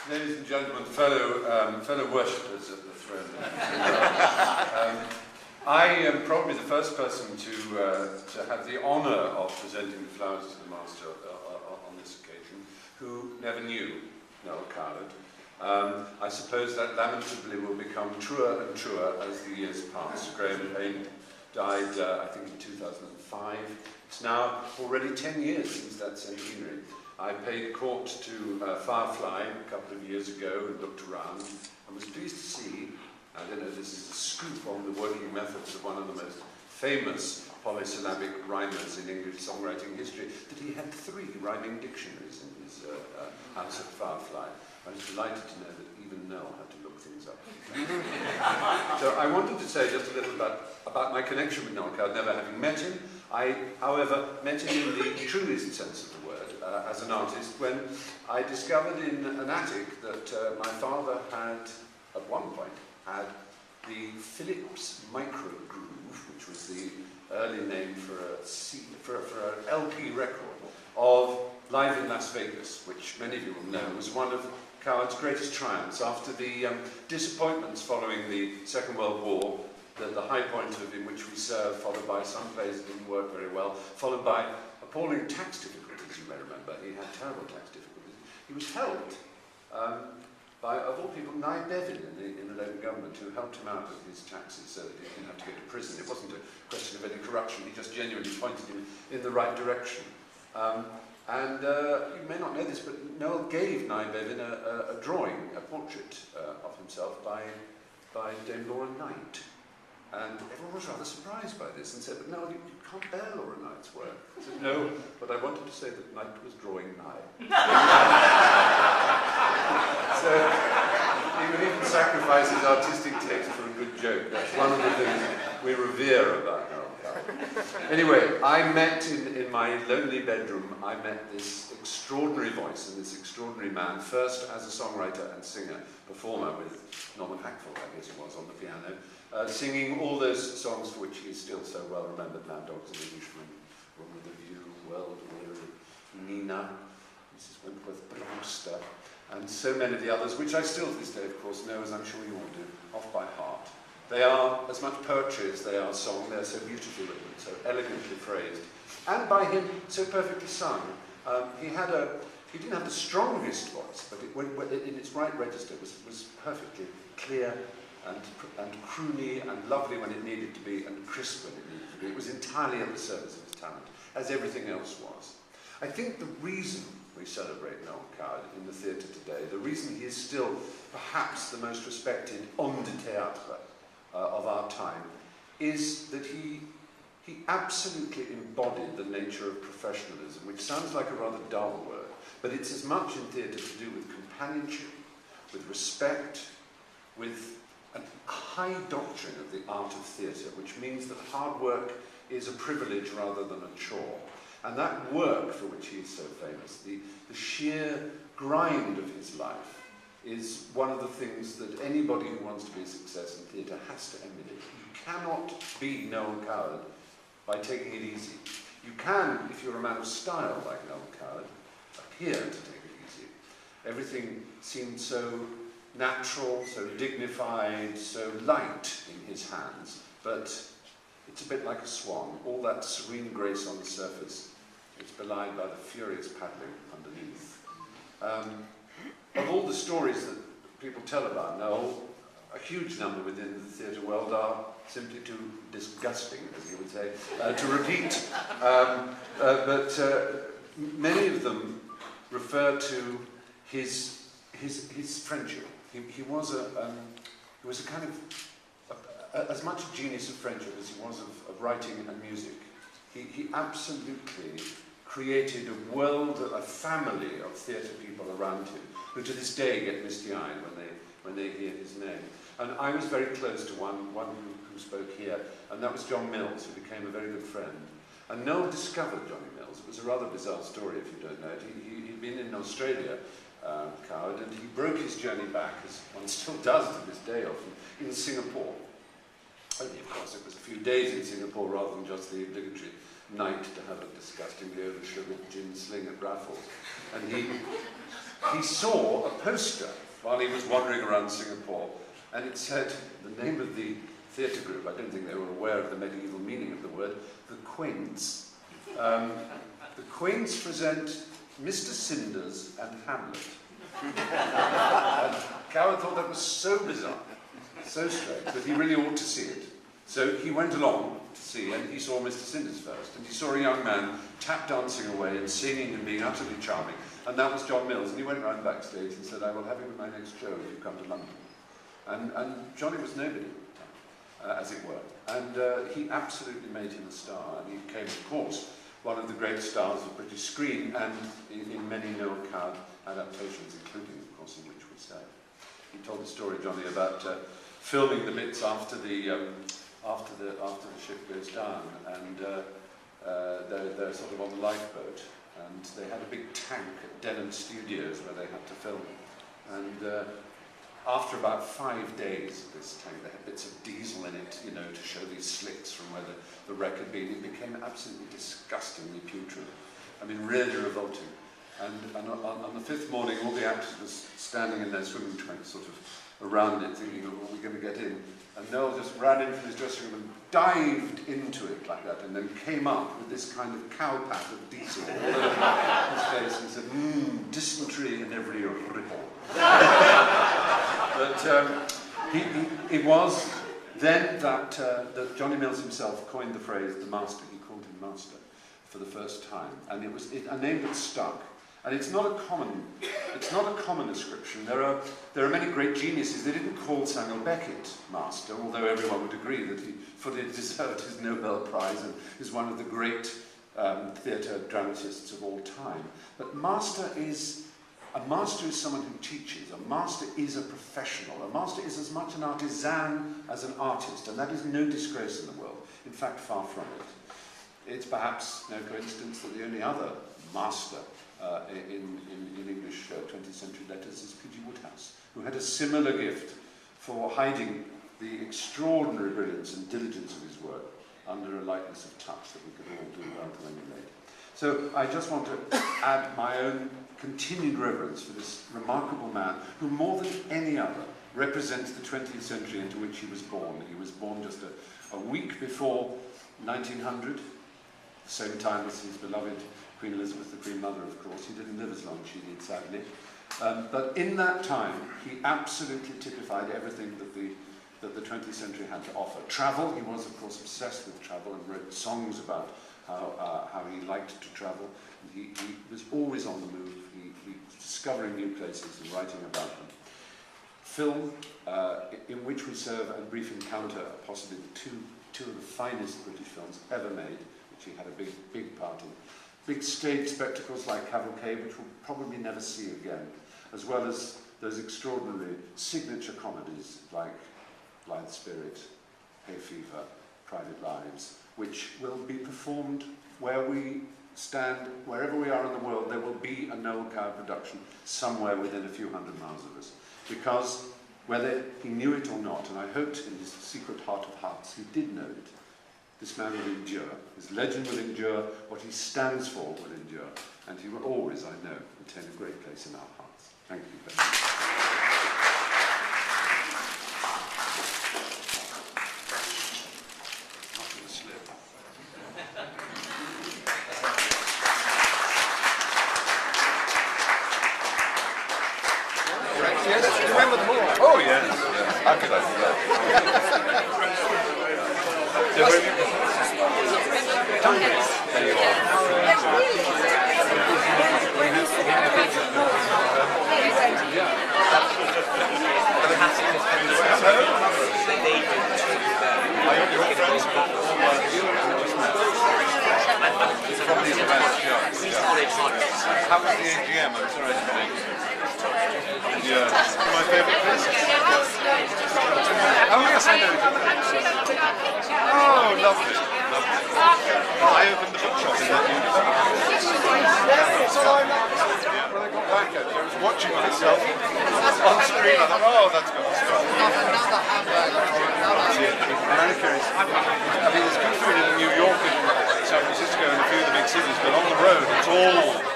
Ladies and gentlemen, fellow worshippers of the throne. I am probably the first person to have the honour of presenting the flowers to the Master on this occasion, who never knew Noël Coward. I suppose that lamentably will become truer and truer as the years pass. Graham Payne died, I think, in 2005. It's now already 10 years since that centenary. I paid court to Firefly a couple of years ago and looked around and was pleased to see, I don't know if this is a scoop on the working methods of one of the most famous polysyllabic rhymers in English songwriting history, that he had 3 rhyming dictionaries in his house at Firefly. I was delighted to know that even Noël had to look things up. So I wanted to say just a little about my connection with Noël Coward, never having met him. I, however, met him in the truest sense of the word as an artist when I discovered in an attic that my father had, at one point, had the Philips Micro Groove, which was the early name for an LP record of Live in Las Vegas, which many of you will know was one of Coward's greatest triumphs after the disappointments following the Second World War, the high point of In Which We Serve, followed by Some Plays That Didn't Work Very Well, followed by appalling tax difficulties, you may remember. He had terrible tax difficulties. He was helped by, of all people, Nye Bevan in the Labour government, who helped him out with his taxes so that he didn't have to go to prison. It wasn't a question of any corruption, he just genuinely pointed him in the right direction. You may not know this, but Noël gave Nye Bevan a drawing, a portrait of himself by Dame Laura Knight. And everyone was rather surprised by this and said, but no, you can't bear Laura Knight's work. I said, no, but I wanted to say that Knight was drawing Nye. So he would even sacrifice his artistic taste for a good joke. That's one of the things we revere about Noël Coward. Anyway, I met in my lonely bedroom, I met this extraordinary voice and this extraordinary man, first as a songwriter and singer, performer with Norman Hackford, I guess it was, on the piano, singing all those songs for which he is still so well remembered, Mad Dogs and Englishmen, Woman with a View, World Weary, Nina, Mrs. Wentworth Brewster, and so many of the others, which I still to this day, of course, know, as I'm sure you all do, off by heart. They are as much poetry as they are song. They're so beautifully written, so elegantly phrased, and by him so perfectly sung. He didn't have the strongest voice, but in its right register was perfectly clear and croony and lovely when it needed to be and crisp when it needed to be. It was entirely at the service of his talent, as everything else was. I think the reason we celebrate Noël Coward in the theatre today, the reason he is still perhaps the most respected homme de théâtre of our time, is that he absolutely embodied the nature of professionalism, which sounds like a rather dull word, but it's as much in theatre to do with companionship, with respect, with a high doctrine of the art of theatre, which means that hard work is a privilege rather than a chore. And that work for which he is so famous, the sheer grind of his life, is one of the things that anybody who wants to be a success in theatre has to emulate. You cannot be Noël Coward by taking it easy. You can, if you're a man of style like Noël Coward, appear to take it easy. Everything seemed so natural, so dignified, so light in his hands, but it's a bit like a swan. All that serene grace on the surface, it's belied by the furious paddling underneath. Of all the stories that people tell about Noël, a huge number within the theatre world are simply too disgusting, as you would say, to repeat. But many of them refer to his friendship. He was a kind of as much a genius of friendship as he was of writing and music. He absolutely created a world, a family of theatre people around him, who to this day get misty-eyed when they hear his name. And I was very close to one who spoke here, and that was John Mills, who became a very good friend. And Noël discovered Johnny Mills. It was a rather bizarre story, if you don't know it. He'd been in Australia, Coward, and he broke his journey back, as one still does to this day often, in Singapore. Only, of course, it was a few days in Singapore rather than just the obligatory night to have a disgustingly over-sugared gin sling at Raffles. And he saw a poster while he was wandering around Singapore, and it said the name of the theatre group. I don't think they were aware of the medieval meaning of the word, the Quaints. The Quaints present Mr. Cinders and Hamlet. And Coward thought that was so bizarre, so strange, that he really ought to see it. So he went along to see, and he saw Mr. Cinders first, and he saw a young man tap dancing away and singing and being utterly charming, and that was John Mills, and he went round backstage and said, I will have him in my next show if you come to London. And Johnny was nobody at the time, as it were, and he absolutely made him a star, and he became, of course, one of the great stars of British screen, and in many Noel Coward adaptations, including, of course, In Which We Say. He told a story, Johnny, about filming the bits after the ship goes down, and they're sort of on the lifeboat, and they had a big tank at Denham Studios where they had to film. And after about 5 days of this tank, they had bits of diesel in it, you know, to show these slicks from where the wreck had been. It became absolutely disgustingly putrid. I mean, really revolting. And on the fifth morning, all the actors were standing in their swimming trunks, sort of around it, thinking, oh, are we going to get in? And Noel just ran in from his dressing room and dived into it like that, and then came up with this kind of cowpat of diesel all over his face and said, dysentery in every ripple. But it was then that Johnny Mills himself coined the phrase, the master. He called him master for the first time, and it was a name that stuck. And it's not a common ascription. There are many great geniuses. They didn't call Samuel Beckett master, although everyone would agree that he fully deserved his Nobel Prize and is one of the great theatre dramatists of all time. But a master is someone who teaches. A master is a professional. A master is as much an artisan as an artist, and that is no disgrace in the world. In fact, far from it. It's perhaps no coincidence that the only other master in English 20th century letters is P.G. Wodehouse, who had a similar gift for hiding the extraordinary brilliance and diligence of his work under a lightness of touch that we could all do without emulate. So I just want to add my own continued reverence for this remarkable man who, more than any other, represents the 20th century into which he was born. He was born just a week before 1900, the same time as his beloved Queen Elizabeth, the Queen Mother, of course. He didn't live as long as she did, sadly. But in that time, he absolutely typified everything that the 20th century had to offer. Travel, he was, of course, obsessed with travel and wrote songs about how he liked to travel. He was always on the move. He was discovering new places and writing about them. Film, In Which We Serve and Brief Encounter are possibly two of the finest British films ever made, which he had a big part in. Big stage spectacles like Cavalcade, which we'll probably never see again, as well as those extraordinary signature comedies like Blithe Spirit, Hay Fever, Private Lives, which will be performed where we stand, wherever we are in the world. There will be a Noel Coward production somewhere within a few hundred miles of us, because whether he knew it or not, and I hoped in his secret heart of hearts he did know it, this man will endure. His legend will endure. What he stands for will endure. And he will always, I know, retain a great place in our hearts. Thank you very much. Not going to slip. Yes, remember them all. Oh, yes. How could I forget? There you How was the AGM? I'm sorry to make it. Yeah, my favourite place. Oh yes, I know. Oh, lovely. I opened the bookshop in that unit. When I got back at it, I was watching myself on screen. I thought, oh, that's got to stop. Another hamburger. America is, I mean, there's good food in New York and San Francisco cities, but on the road it's all